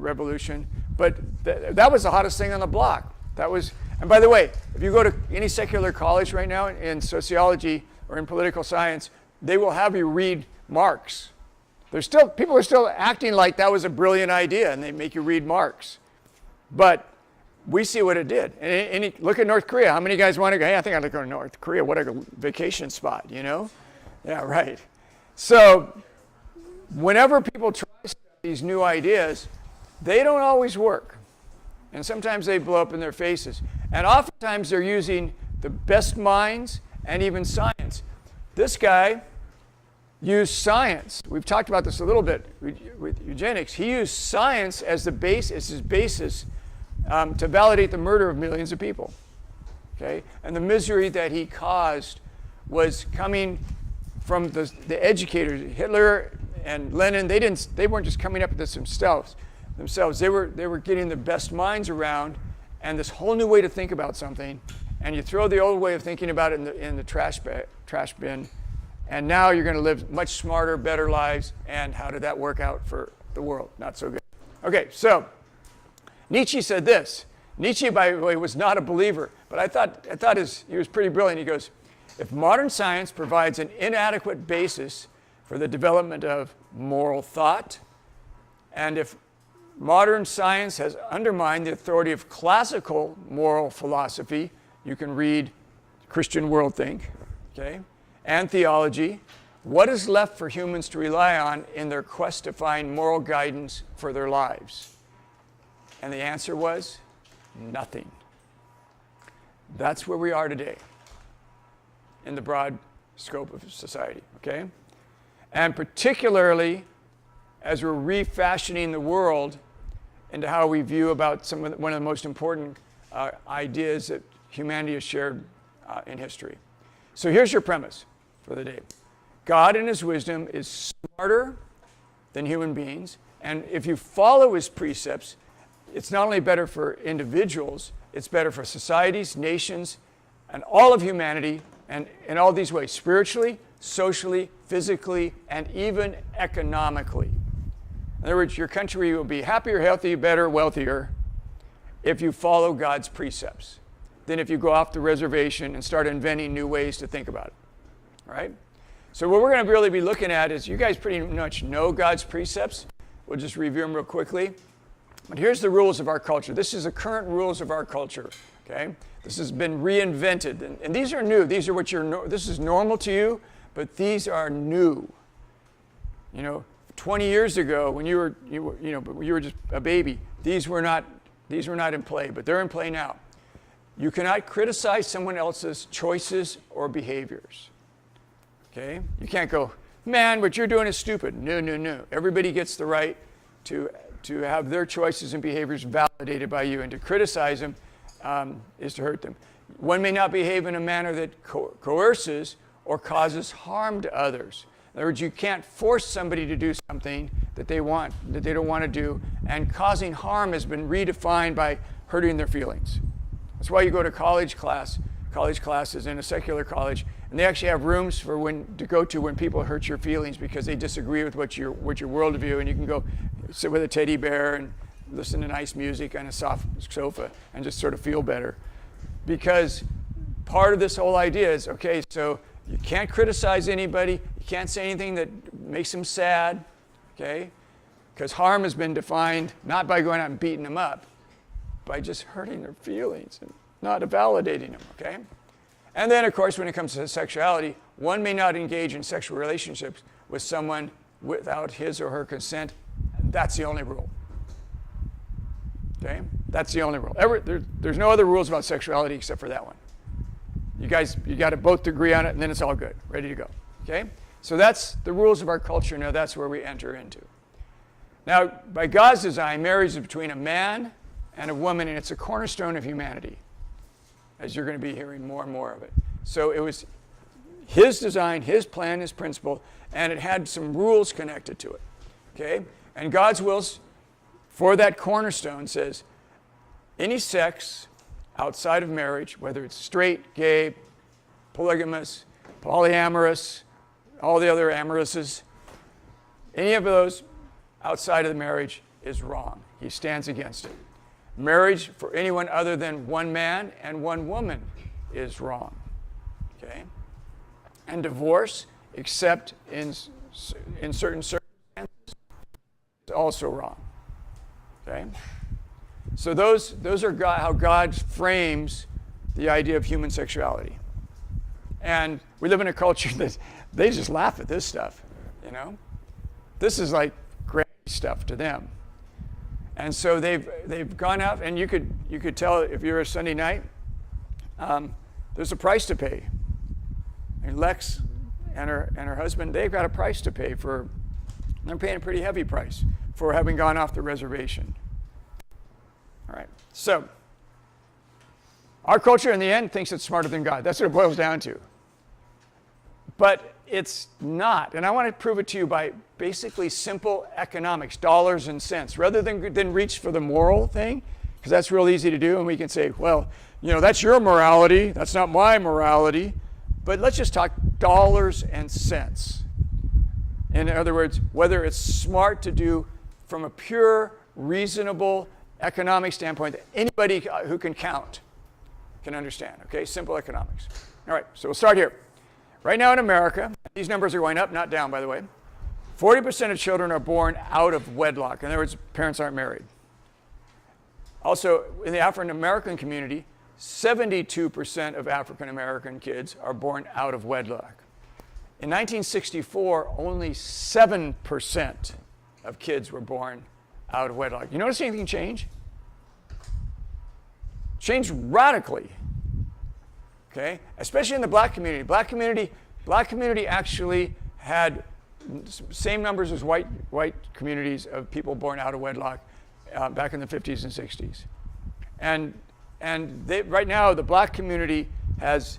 revolution. But that was the hottest thing on the block. That was, and by the way, if you go to any secular college right now in sociology or in political science, they will have you read Marx. People are still acting like that was a brilliant idea, and they make you read Marx. But we see what it did. And look at North Korea. How many guys want to go, hey, I think I'd like to go to North Korea. What a vacation spot, you know? Yeah, right. So whenever people try these new ideas, they don't always work. And sometimes they blow up in their faces. And oftentimes they're using the best minds and even science. This guy used science. We've talked about this a little bit with eugenics. He used science as his basis to validate the murder of millions of people. Okay? And the misery that he caused was coming from the educators. Hitler and Lenin, they weren't just coming up with this themselves. They were getting the best minds around and this whole new way to think about something, and you throw the old way of thinking about it in the trash bin, and now you're going to live much smarter, better lives. And how did that work out for the world? Not so good. Okay, so Nietzsche said this. Nietzsche, by the way, was not a believer, but I thought he was pretty brilliant. He goes, if modern science provides an inadequate basis for the development of moral thought, and if modern science has undermined the authority of classical moral philosophy, you can read Christian worldthink, okay, and theology, what is left for humans to rely on in their quest to find moral guidance for their lives? And the answer was nothing. That's where we are today in the broad scope of society, okay? And particularly as we're refashioning the world into how we view about one of the most important ideas that humanity has shared in history. So here's your premise for the day. God in his wisdom is smarter than human beings, and if you follow his precepts, it's not only better for individuals, it's better for societies, nations, and all of humanity, and in all these ways, spiritually, socially, physically, and even economically. In other words, your country will be happier, healthier, better, wealthier if you follow God's precepts than if you go off the reservation and start inventing new ways to think about it, right? So what we're going to really be looking at is, you guys pretty much know God's precepts. We'll just review them real quickly. But here's the rules of our culture. This is the current rules of our culture, okay? This has been reinvented, and these are new. These are what this is normal to you, but these are new. You know, 20 years ago, when you were just a baby, these were not in play, but they're in play now. You cannot criticize someone else's choices or behaviors. Okay? You can't go, man, what you're doing is stupid. No, no, no. Everybody gets the right to have their choices and behaviors validated by you, and to criticize them is to hurt them. One may not behave in a manner that coerces or causes harm to others. In other words, you can't force somebody to do something that they don't want to do, and causing harm has been redefined by hurting their feelings. That's why you go to college classes in a secular college, and they actually have rooms to go to when people hurt your feelings because they disagree with what your worldview, and you can go sit with a teddy bear and listen to nice music on a soft sofa and just sort of feel better. Because part of this whole idea is, okay, so you can't criticize anybody, you can't say anything that makes them sad, okay? Because harm has been defined not by going out and beating them up, by just hurting their feelings and not validating them, okay? And then, of course, when it comes to sexuality, one may not engage in sexual relationships with someone without his or her consent. That's the only rule, okay? That's the only rule. There's no other rules about sexuality except for that one. You got to both agree on it, and then it's all good, ready to go, okay? So that's the rules of our culture. Now that's where we enter into. Now, by God's design, marriage is between a man and a woman, and it's a cornerstone of humanity, as you're going to be hearing more and more of it. So it was his design, his plan, his principle, and it had some rules connected to it, okay? And God's wills for that cornerstone says, any sex outside of marriage, whether it's straight, gay, polygamous, polyamorous, all the other amorouses, any of those outside of the marriage is wrong. He stands against it. Marriage for anyone other than one man and one woman is wrong. Okay? And divorce, except in certain circumstances, is also wrong. Okay? So those are how God frames the idea of human sexuality. And we live in a culture that they just laugh at this stuff, you know? This is like granny stuff to them. And so they've gone out, and you could tell if you're a Sunday night, there's a price to pay. And Lex and her husband, they've got a price to pay they're paying a pretty heavy price for having gone off the reservation. All right, so our culture in the end thinks it's smarter than God. That's what it boils down to. But it's not, and I want to prove it to you by basically simple economics, dollars and cents, rather than reach for the moral thing, because that's real easy to do, and we can say, well, you know, that's your morality, that's not my morality, but let's just talk dollars and cents. In other words, whether it's smart to do from a pure, reasonable economic standpoint that anybody who can count can understand, okay? Simple economics. All right, so we'll start here. Right now in America, these numbers are going up, not down, by the way. 40% of children are born out of wedlock. In other words, parents aren't married. Also, in the African American community, 72% of African American kids are born out of wedlock. In 1964, only 7% of kids were born out of wedlock. You notice anything change? Changed radically. Okay? Especially in the black community. Black community actually had same numbers as white communities of people born out of wedlock back in the 50s and 60s. And right now, the black community has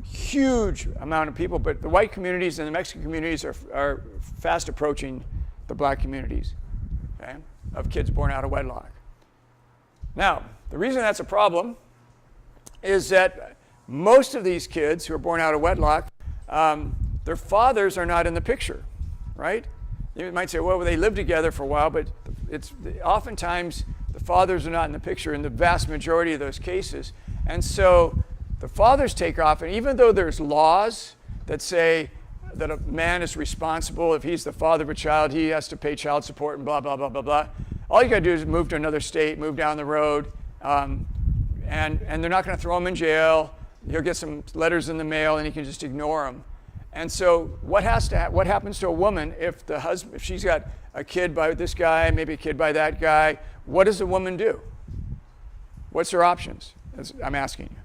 huge amount of people, but the white communities and the Mexican communities are fast approaching the black communities, okay, of kids born out of wedlock. Now, the reason that's a problem is that most of these kids who are born out of wedlock, their fathers are not in the picture, right? You might say, well, they lived together for a while, but oftentimes the fathers are not in the picture in the vast majority of those cases. And so the fathers take off, and even though there's laws that say that a man is responsible, if he's the father of a child, he has to pay child support and blah, blah, blah, blah, blah. All you got to do is move to another state, move down the road, and they're not going to throw him in jail. He'll get some letters in the mail, and he can just ignore them. And so what happens to a woman if she's got a kid by this guy, maybe a kid by that guy? What does a woman do? What's her options? I'm asking you.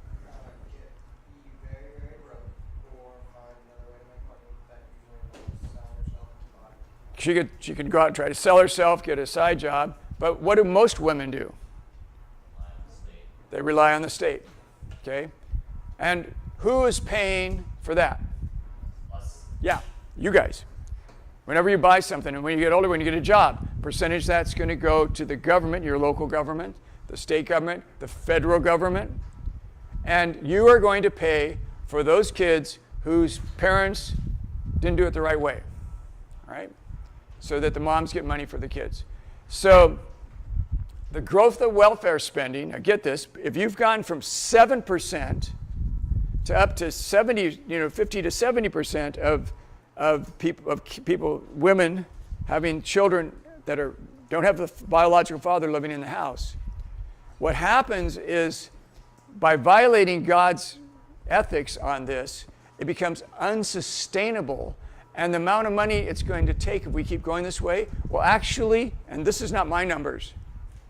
She could go out and try to sell herself, get a side job. But what do most women do? They rely on the state. Okay? And who is paying for that? Us. Yeah, you guys. Whenever you buy something, and when you get older, when you get a job, percentage that's going to go to the government, your local government, the state government, the federal government. And you are going to pay for those kids whose parents didn't do it the right way. All right? So that the moms get money for the kids. So the growth of welfare spending, now get this, if you've gone from 7% to up to 50 to 70% of people, women having children that don't have the biological father living in the house. What happens is, by violating God's ethics on this, it becomes unsustainable. And the amount of money it's going to take if we keep going this way will actually, and this is not my numbers,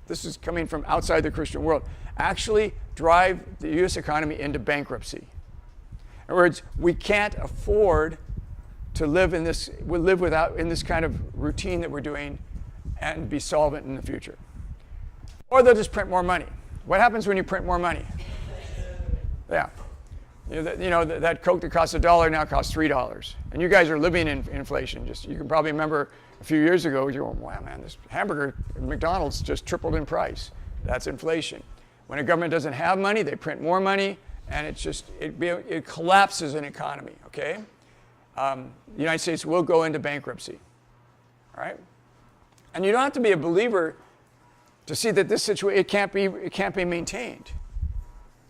this is coming from outside the Christian world, actually drive the U.S. economy into bankruptcy. In other words, we can't afford to live in this kind of routine that we're doing and be solvent in the future. Or they'll just print more money. What happens when you print more money? Yeah. That Coke that costs $1 now costs $3. And you guys are living in inflation. You can probably remember a few years ago, you're going, wow, man, this hamburger at McDonald's just tripled in price. That's inflation. When a government doesn't have money, they print more money, and it collapses an economy, okay? The United States will go into bankruptcy, all right? And you don't have to be a believer to see that this situation, it can't be maintained.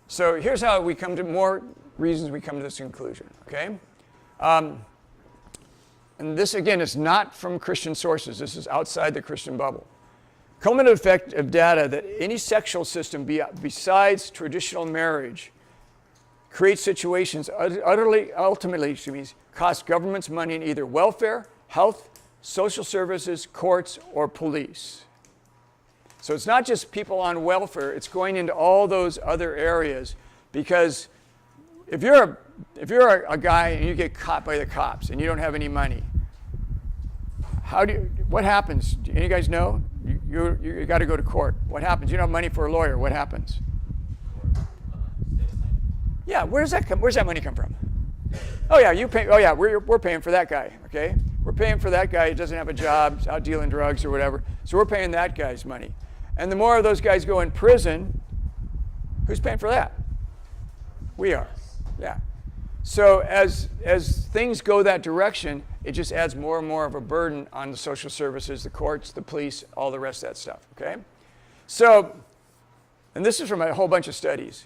So here's how we come to more reasons we come to this conclusion, okay? And this, again, is not from Christian sources. This is outside the Christian bubble. Cumulative effect of data that any sexual system besides traditional marriage creates situations ultimately cost governments money in either welfare, health, social services, courts, or police. So it's not just people on welfare, it's going into all those other areas, because if you're a guy and you get caught by the cops and you don't have any money, what happens? Do you guys know? You got to go to court. What happens? You don't have money for a lawyer. What happens? Yeah, where's that money come from? Oh yeah, you pay. Oh yeah, we're paying for that guy. Okay, we're paying for that guy who doesn't have a job, out dealing drugs or whatever. So we're paying that guy's money. And the more of those guys go in prison, who's paying for that? We are. Yeah. So as things go that direction, it just adds more and more of a burden on the social services, the courts, the police, all the rest of that stuff, okay? So, and this is from a whole bunch of studies.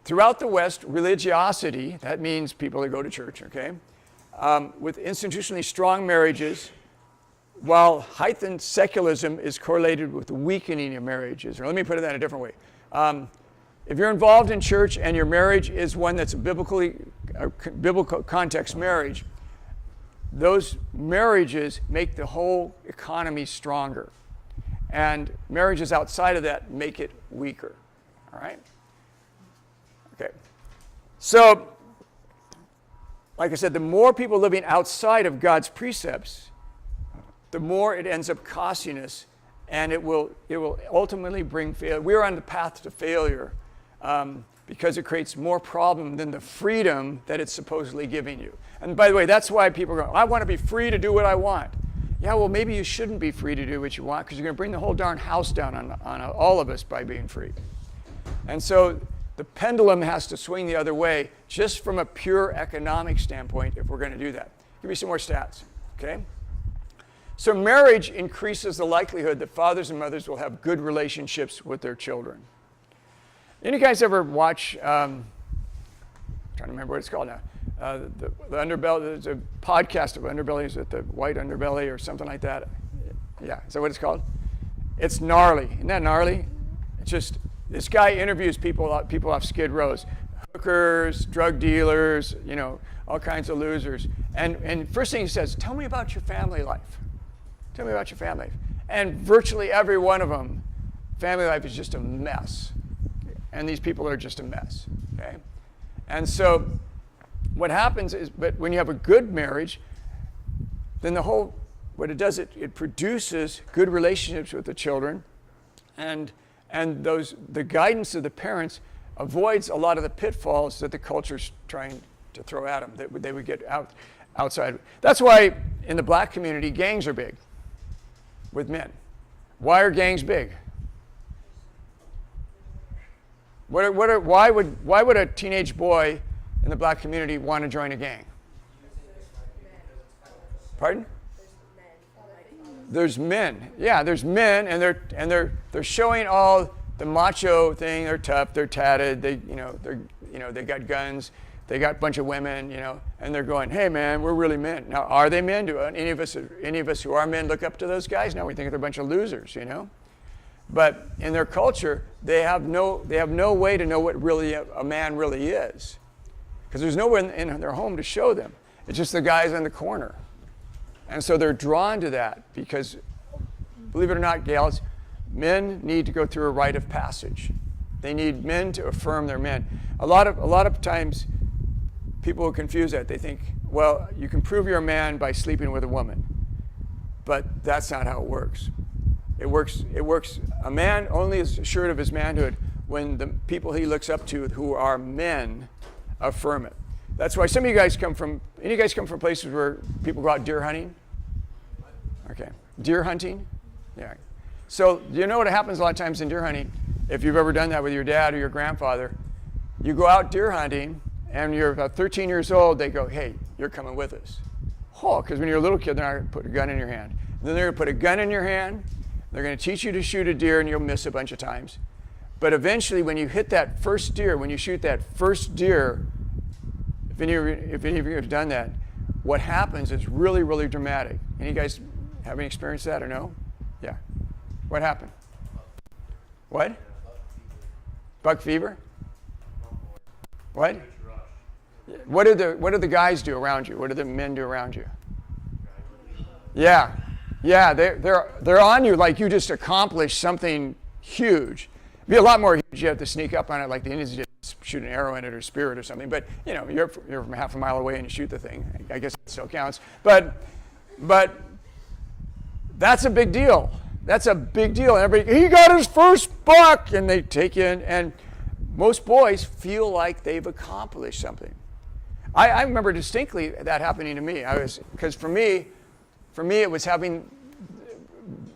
Throughout the West, religiosity, that means people that go to church, okay? With institutionally strong marriages, while heightened secularism is correlated with the weakening of marriages. Or let me put it that a different way. If you're involved in church and your marriage is one that's a biblical context marriage, those marriages make the whole economy stronger. And marriages outside of that make it weaker. All right? Okay. So, like I said, the more people living outside of God's precepts, the more it ends up costing us, and it will ultimately bring failure. We're on the path to failure because it creates more problem than the freedom that it's supposedly giving you. And by the way, that's why people go, I want to be free to do what I want. Yeah, well, maybe you shouldn't be free to do what you want, because you're going to bring the whole darn house down on all of us by being free. And so the pendulum has to swing the other way, just from a pure economic standpoint, if we're going to do that. Give me some more stats, okay? So marriage increases the likelihood that fathers and mothers will have good relationships with their children. Any guys ever watch, I'm trying to remember what it's called now, the Underbelly, there's a podcast of Underbelly, is it the White Underbelly or something like that? Yeah, is that what it's called? It's gnarly. Isn't that gnarly? It's just, this guy interviews people off Skid Rows, hookers, drug dealers, you know, all kinds of losers. And first thing he says, tell me about your family life. Tell me about your family life. And virtually every one of them, family life is just a mess. And these people are just a mess, okay? And so what happens is, but when you have a good marriage, then what it does, it produces good relationships with the children, and the guidance of the parents avoids a lot of the pitfalls that the culture's trying to throw at them, that they would get outside. That's why in the black community, gangs are big with men. Why are gangs big? Why would a teenage boy in the black community want to join a gang? Pardon? There's men. Yeah, there's men, and they're showing all the macho thing. They're tough. They're tatted. They got guns. They got a bunch of women. And they're going, hey man, we're really men. Now, are they men? Do any of us who are men look up to those guys? No, we think they're a bunch of losers. But in their culture, they have no way to know what really a man really is, because there's no one in their home to show them. It's just the guys in the corner. And so they're drawn to that because, believe it or not, gals, men need to go through a rite of passage. They need men to affirm their men. A lot of times, people will confuse that. They think, well, you can prove you're a man by sleeping with a woman, but that's not how it works. It works. A man only is assured of his manhood when the people he looks up to, who are men, affirm it. That's why some of you guys come from places where people go out deer hunting? Okay. Deer hunting? Yeah. So you know what happens a lot of times in deer hunting? If you've ever done that with your dad or your grandfather, you go out deer hunting and you're about 13 years old, they go, hey, you're coming with us. Oh, because when you're a little kid, they're not going to put a gun in your hand. And then they're going to put a gun in your hand, They're going to teach you to shoot a deer, and you'll miss a bunch of times. But eventually, when you hit that first deer, when you shoot that first deer, if any of you have done that, what happens is really, really dramatic. Any guys have any experience with that or no? Yeah. What happened? What? Buck fever? What? What do the guys do around you? What do the men do around you? Yeah. Yeah, they're on you like you just accomplished something huge. It'd be a lot more huge. You have to sneak up on it like the Indians did, shoot an arrow in it or spear it or something. But you're from half a mile away and you shoot the thing. I guess it still counts. But that's a big deal. That's a big deal. And everybody, he got his first buck, and they take you in, and most boys feel like they've accomplished something. I remember distinctly that happening to me. Because for me, it was having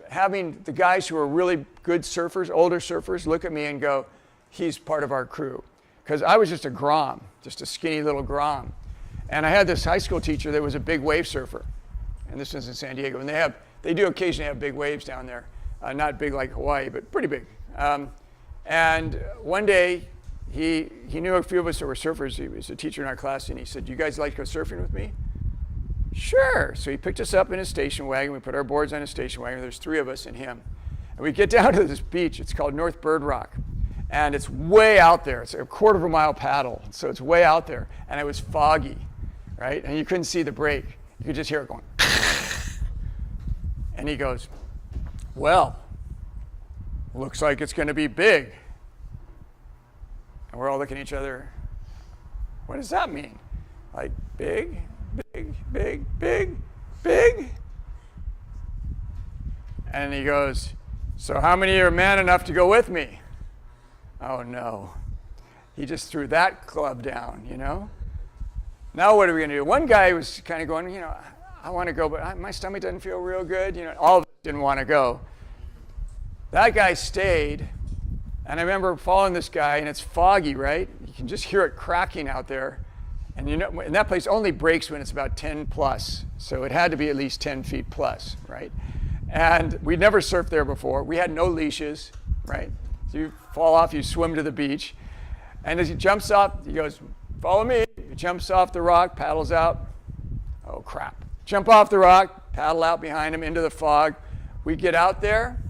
the guys who are really good surfers, older surfers, look at me and go, he's part of our crew. Because I was just a grom, just a skinny little grom. And I had this high school teacher that was a big wave surfer. And this was in San Diego. And they do occasionally have big waves down there. Not big like Hawaii, but pretty big. And one day, he knew a few of us that were surfers. He was a teacher in our class, and he said, you guys like to go surfing with me? Sure. So he picked us up in his station wagon. We put our boards on his station wagon. There's 3 of us and him. And we get down to this beach. It's called North Bird Rock. And it's way out there. It's a 1/4 mile paddle. So it's way out there. And it was foggy, right? And you couldn't see the break. You could just hear it going. And he goes, well, looks like it's going to be big. And we're all looking at each other. What does that mean? Like big, big, big, big, big? And he goes, so how many are man enough to go with me? Oh no. He just threw that club down, Now what are we going to do? One guy was kind of going, I want to go, but my stomach doesn't feel real good. All of us didn't want to go. That guy stayed, and I remember following this guy, and it's foggy, right? You can just hear it cracking out there. And and that place only breaks when it's about 10 plus. So it had to be at least 10 feet plus, right? And we'd never surfed there before. We had no leashes, right? So you fall off, you swim to the beach. And as he jumps off, he goes, follow me. He jumps off the rock, paddles out. Oh, crap. Jump off the rock, paddle out behind him into the fog. We get out there,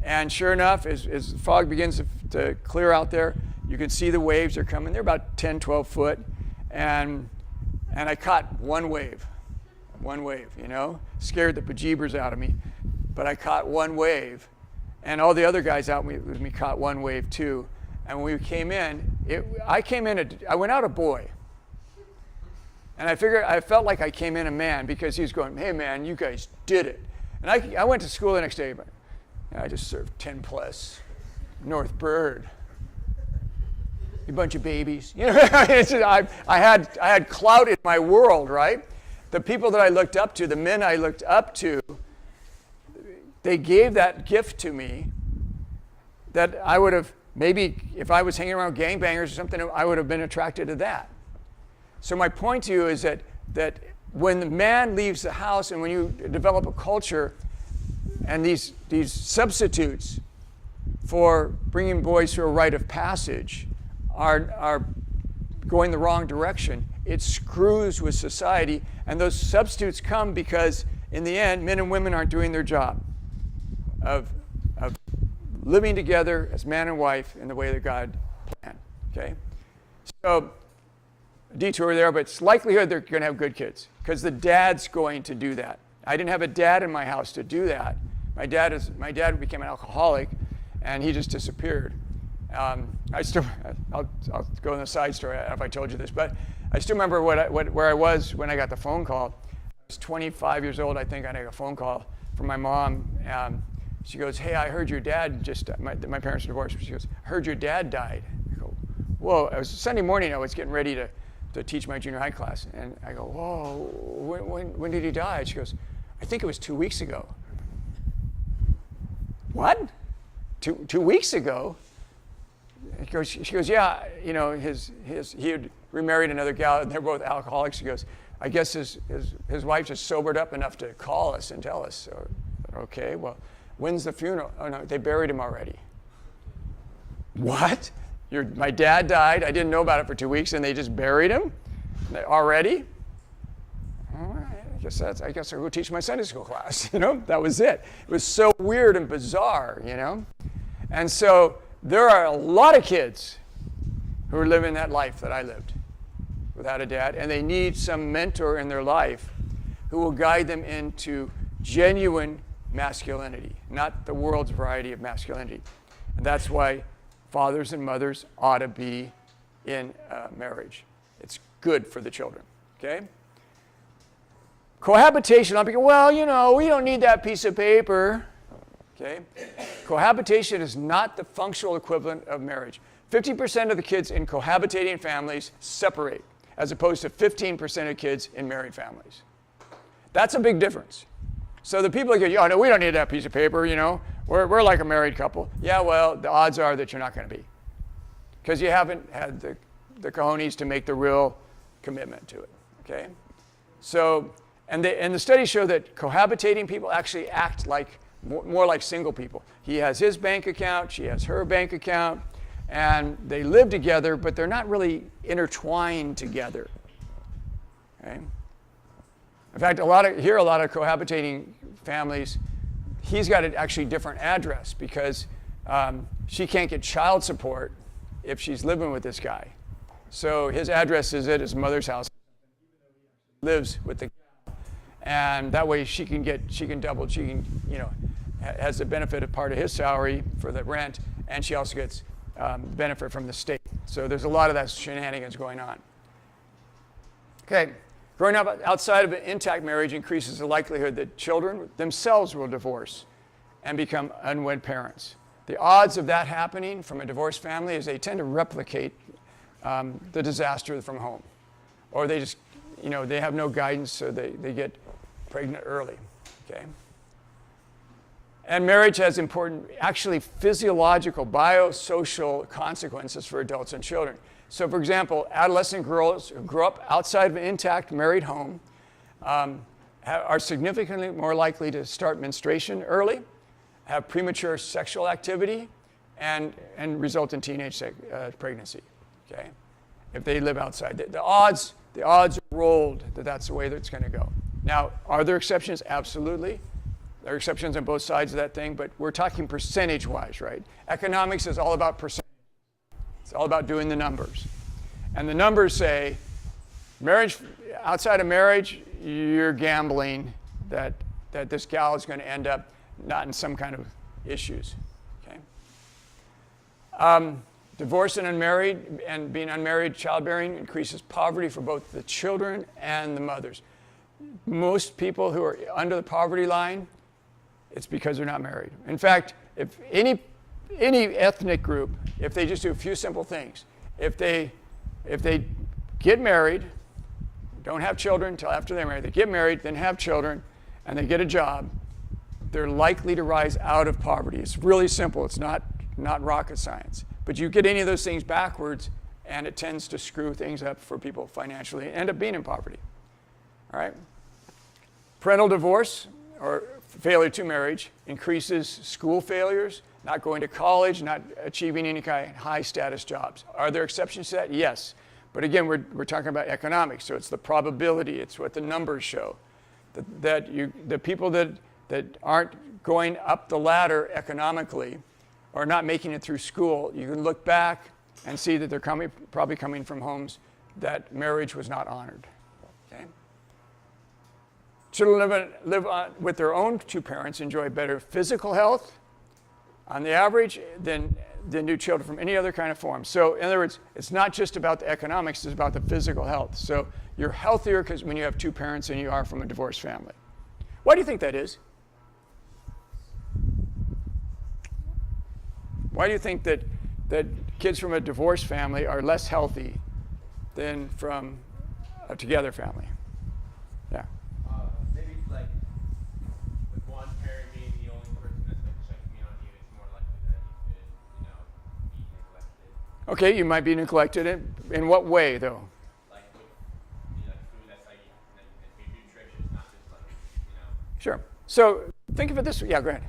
and sure enough, as the fog begins to clear out there, you can see the waves are coming. They're about 10, 12 foot. And I caught one wave, scared the bejeebers out of me. But I caught one wave, and all the other guys out with me caught one wave too. And when we came in, I went out a boy. And I felt like I came in a man because he was going, hey man, you guys did it. And I went to school the next day, but I just served 10 plus, North Bird. You bunch of babies. I had clout in my world, right? The people that I looked up to, the men I looked up to, they gave that gift to me that I would have, maybe if I was hanging around gangbangers or something, I would have been attracted to that. So my point to you is that when the man leaves the house and when you develop a culture and these substitutes for bringing boys to a rite of passage are going the wrong direction, it screws with society. And those substitutes come because in the end, men and women aren't doing their job of living together as man and wife in the way that God planned, okay? So, detour there, but it's likelihood they're going to have good kids because the dad's going to do that. I didn't have a dad in my house to do that. My dad became an alcoholic, and he just disappeared. I'll go on the side story if I told you this, but I still remember where I was when I got the phone call. I was 25 years old, I think. I got a phone call from my mom. She goes, hey, I heard your dad my parents are divorced. She goes, I heard your dad died. I go, whoa. It was Sunday morning. I was getting ready to teach my junior high class. And I go, whoa, when did he die? She goes, I think it was 2 weeks ago. What? 2 weeks ago? She goes, yeah, he had remarried another gal, and they're both alcoholics. She goes, I guess his wife just sobered up enough to call us and tell us. So, okay, well, When's the funeral? Oh, no, they buried him already. What? My dad died. I didn't know about it for 2 weeks, and they just buried him already? All right, I guess I'll go teach my Sunday school class. That was it. It was so weird and bizarre, And so there are a lot of kids who are living that life that I lived without a dad, and they need some mentor in their life who will guide them into genuine masculinity, not the world's variety of masculinity. And that's why fathers and mothers ought to be in marriage. It's good for the children, okay? Cohabitation, I'm thinking, well, we don't need that piece of paper, okay? Cohabitation is not the functional equivalent of marriage. 50% of the kids in cohabitating families separate, as opposed to 15% of kids in married families. That's a big difference. So the people that go, oh, no, we don't need that piece of paper, we're like a married couple. Yeah, well, the odds are that you're not going to be, because you haven't had the cojones to make the real commitment to it, okay? So, and the studies show that cohabitating people actually act like more like single people. He has his bank account, she has her bank account, and they live together, but they're not really intertwined together, okay? In fact, a lot of cohabitating families, he's got an actually different address because she can't get child support if she's living with this guy. So his address is at his mother's house. He lives with the guy, and that way she can has the benefit of part of his salary for the rent, and she also gets benefit from the state. So there's a lot of that shenanigans going on. Okay. Growing up outside of an intact marriage increases the likelihood that children themselves will divorce and become unwed parents. The odds of that happening from a divorced family is they tend to replicate the disaster from home. Or they just, they have no guidance, so they get pregnant early, okay? And marriage has important, actually physiological, biosocial consequences for adults and children. So, for example, adolescent girls who grow up outside of an intact married home are significantly more likely to start menstruation early, have premature sexual activity, and result in teenage pregnancy. Okay, if they live outside, the odds are rolled that that's the way that it's going to go. Now, are there exceptions? Absolutely. There are exceptions on both sides of that thing, but we're talking percentage-wise, right? Economics is all about percentage. It's all about doing the numbers. And the numbers say, marriage, outside of marriage, you're gambling that this gal is going to end up not in some kind of issues. Okay? Divorce and unmarried, and being unmarried, childbearing increases poverty for both the children and the mothers. Most people who are under the poverty line, it's because they're not married. In fact, if any ethnic group, if they just do a few simple things, if they get married, don't have children until after they're married, they get married, then have children, and they get a job, they're likely to rise out of poverty. It's really simple. It's not rocket science. But you get any of those things backwards, and it tends to screw things up for people financially and end up being in poverty. All right? Parental divorce or failure to marriage increases school failures, not going to college, not achieving any kind of high status jobs. Are there exceptions to that? Yes. But again, we're talking about economics, so it's the probability, it's what the numbers show. The people that aren't going up the ladder economically or not making it through school, you can look back and see that they're probably coming from homes that marriage was not honored. Okay? Children live with their own two parents enjoy better physical health on the average than do children from any other kind of form. So in other words, it's not just about the economics, it's about the physical health. So you're healthier because when you have two parents than you are from a divorced family. Why do you think that is? Why do you think that kids from a divorced family are less healthy than from a together family? Yeah. Maybe like with one parent being the only person that's like checking in on you, it's more likely that you could, be neglected. Okay, you might be neglected. In what way, though? Like with food that's like nutritious, not just like. Sure. So think of it this way. Yeah, go ahead.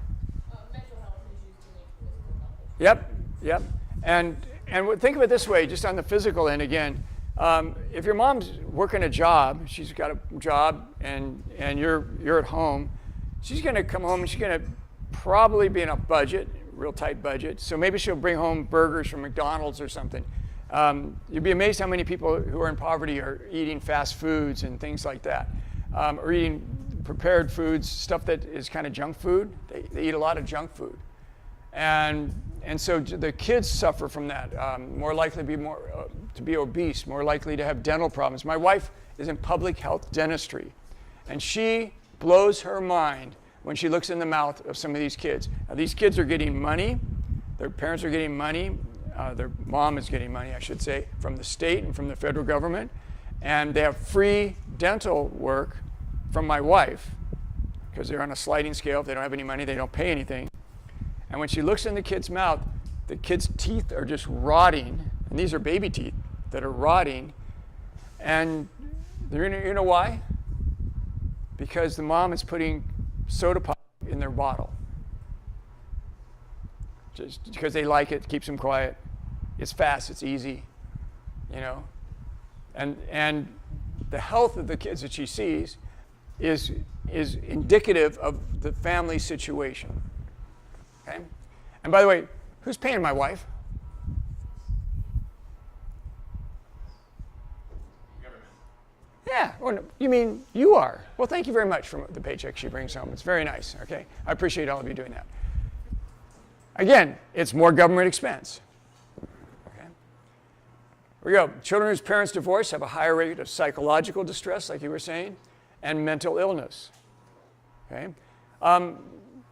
Yep, yep. And think of it this way, just on the physical end again. If your mom's working a job, she's got a job, and you're at home, she's going to come home and she's going to probably be in a budget, real tight budget. So maybe she'll bring home burgers from McDonald's or something. You'd be amazed how many people who are in poverty are eating fast foods and things like that, or eating prepared foods, stuff that is kind of junk food. They eat a lot of junk food, and so the kids suffer from that. More likely to be obese, more likely to have dental problems. My wife is in public health dentistry, and she blows her mind when she looks in the mouth of some of these kids. Now, these kids are getting money. Their parents are getting money. Their mom is getting money, I should say, from the state and from the federal government. And they have free dental work from my wife because they're on a sliding scale. If they don't have any money, they don't pay anything. And when she looks in the kid's mouth, the kid's teeth are just rotting. And these are baby teeth that are rotting. And you know why? Because the mom is putting soda pop in their bottle. Just because they like it, keeps them quiet. It's fast, it's easy, you know. And the health of the kids that she sees is indicative of the family situation. Okay? And by the way, who's paying my wife? Government. Yeah. Oh, no, you mean you are? Well, thank you very much for the paycheck she brings home. It's very nice. Okay? I appreciate all of you doing that. Again, it's more government expense. Okay? Here we go. Children whose parents divorce have a higher rate of psychological distress, like you were saying, and mental illness. Okay?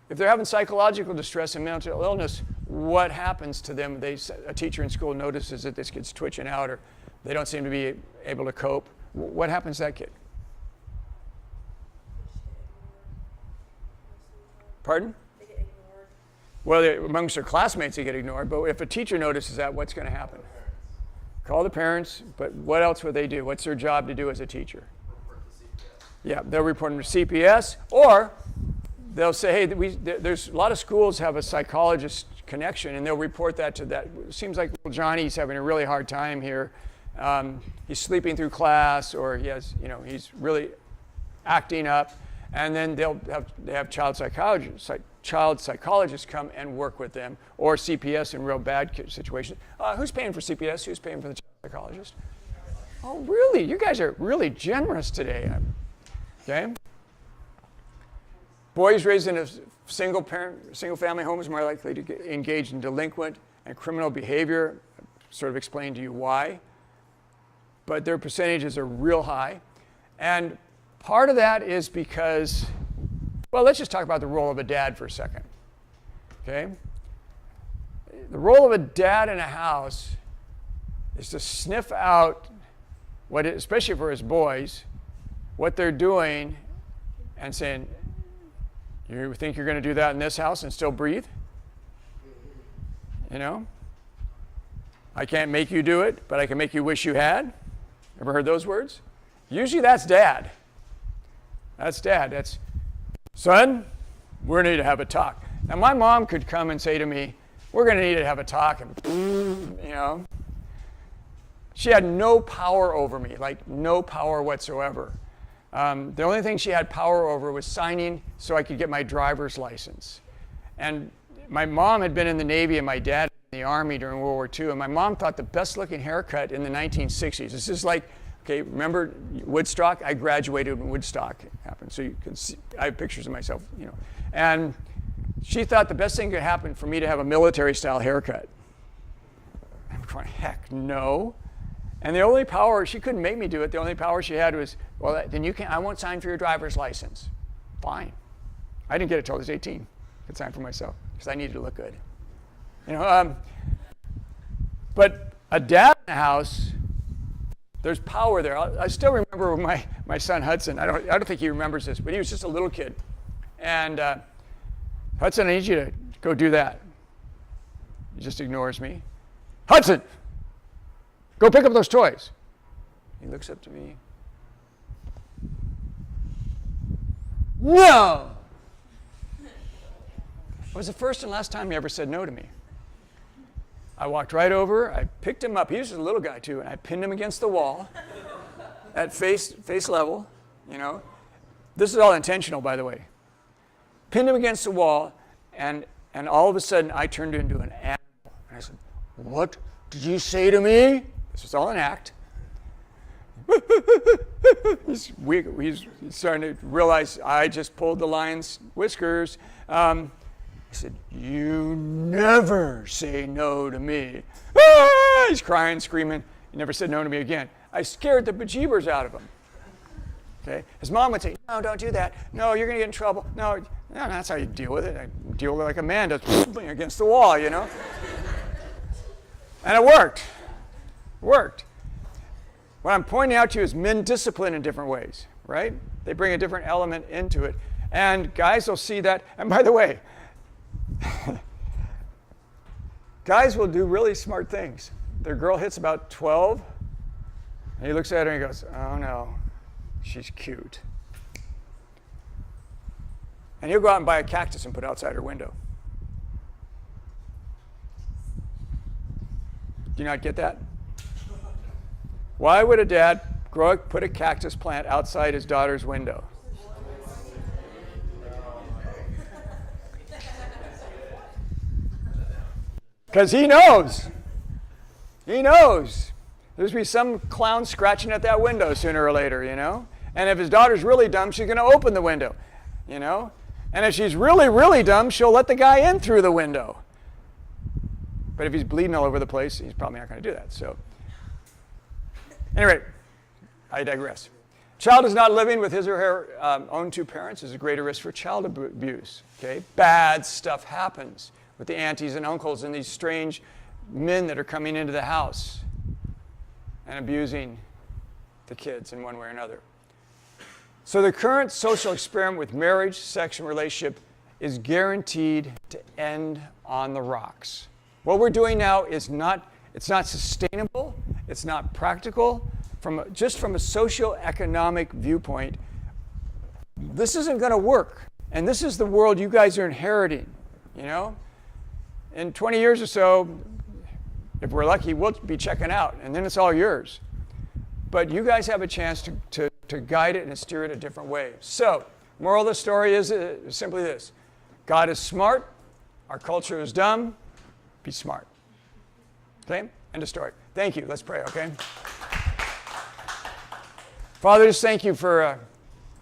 If they're having psychological distress and mental illness, what happens to them? A teacher in school notices that this kid's twitching out, or they don't seem to be able to cope. What happens to that kid? Pardon? Well, amongst their classmates, they get ignored. But if a teacher notices that, what's going to happen? Call the parents. But what else would they do? What's their job to do as a teacher? Report to CPS. Yeah, they'll report them to CPS, or they'll say, hey, there's a lot of schools have a psychologist connection, and they'll report that to that. It seems like little Johnny's having a really hard time here. He's sleeping through class, or he's really acting up, and then they have child psychologists come and work with them, or CPS in real bad situations. Who's paying for CPS? Who's paying for the child psychologist? Oh, really? You guys are really generous today. Okay. Boys raised in a single family home is more likely to engage in delinquent and criminal behavior. I sort of explained to you why. But their percentages are real high. And part of that is because, well, let's just talk about the role of a dad for a second. Okay? The role of a dad in a house is to sniff out especially for his boys, what they're doing and saying, you think you're going to do that in this house and still breathe? You know? I can't make you do it, but I can make you wish you had. Ever heard those words? Usually that's dad. That's dad. That's, son, we need to have a talk. Now, my mom could come and say to me, we're going to need to have a talk, and, She had no power over me, like no power whatsoever. The only thing she had power over was signing so I could get my driver's license. And my mom had been in the Navy and my dad in the Army during World War II, and my mom thought the best looking haircut in the 1960s. This is like, okay, remember Woodstock? I graduated when Woodstock happened, so you can see, I have pictures of myself, And she thought the best thing could happen for me to have a military style haircut. I'm going, heck no. And the only power, she couldn't make me do it, the only power she had was, well, then I won't sign for your driver's license. Fine. I didn't get it till I was 18. I could sign for myself, because I needed to look good. But a dad in the house, there's power there. I still remember my son Hudson, I don't think he remembers this, but he was just a little kid. And Hudson, I need you to go do that. He just ignores me. Hudson! Go pick up those toys. He looks up to me. No! It was the first and last time he ever said no to me. I walked right over, I picked him up. He was just a little guy too, and I pinned him against the wall at face level, you know. This is all intentional, by the way. Pinned him against the wall, and all of a sudden I turned into an animal. And I said, "What did you say to me?" This was all an act. He's starting to realize I just pulled the lion's whiskers. He said, "You never say no to me." Ah! He's crying, screaming. He never said no to me again. I scared the bejeebers out of him. Okay? His mom would say, "No, don't do that. No, you're going to get in trouble. No, that's how you deal with it. I deal with it like a man does, against the wall, you know." And it worked. It worked. What I'm pointing out to you is men discipline in different ways, right? They bring a different element into it. And guys will see that. And by the way, guys will do really smart things. Their girl hits about 12, and he looks at her and he goes, "Oh no, she's cute." And he'll go out and buy a cactus and put it outside her window. Do you not get that? Why would a dad put a cactus plant outside his daughter's window? Because he knows. He knows. There's going to be some clown scratching at that window sooner or later, you know? And if his daughter's really dumb, she's going to open the window, you know? And if she's really, really dumb, she'll let the guy in through the window. But if he's bleeding all over the place, he's probably not going to do that. So, anyway, I digress. Child is not living with his or her own two parents is a greater risk for child abuse. Okay, bad stuff happens with the aunties and uncles and these strange men that are coming into the house and abusing the kids in one way or another. So the current social experiment with marriage, sex, and relationship is guaranteed to end on the rocks. What we're doing now is it's not sustainable, it's not practical. Just from a socio-economic viewpoint, this isn't going to work. And this is the world you guys are inheriting, you know? In 20 years or so, if we're lucky, we'll be checking out, and then it's all yours. But you guys have a chance to guide it and steer it a different way. So, moral of the story is simply this. God is smart. Our culture is dumb. Be smart. Okay? End of story. Thank you. Let's pray, okay? Father, just thank you for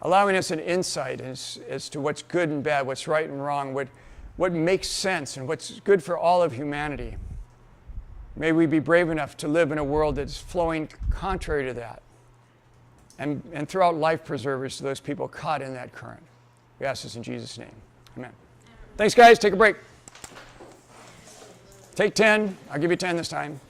allowing us an insight as to what's good and bad, what's right and wrong, what makes sense, and what's good for all of humanity. May we be brave enough to live in a world that's flowing contrary to that. And throw out life preservers to those people caught in that current. We ask this in Jesus' name. Amen. Thanks, guys. Take a break. Take 10. I'll give you 10 this time.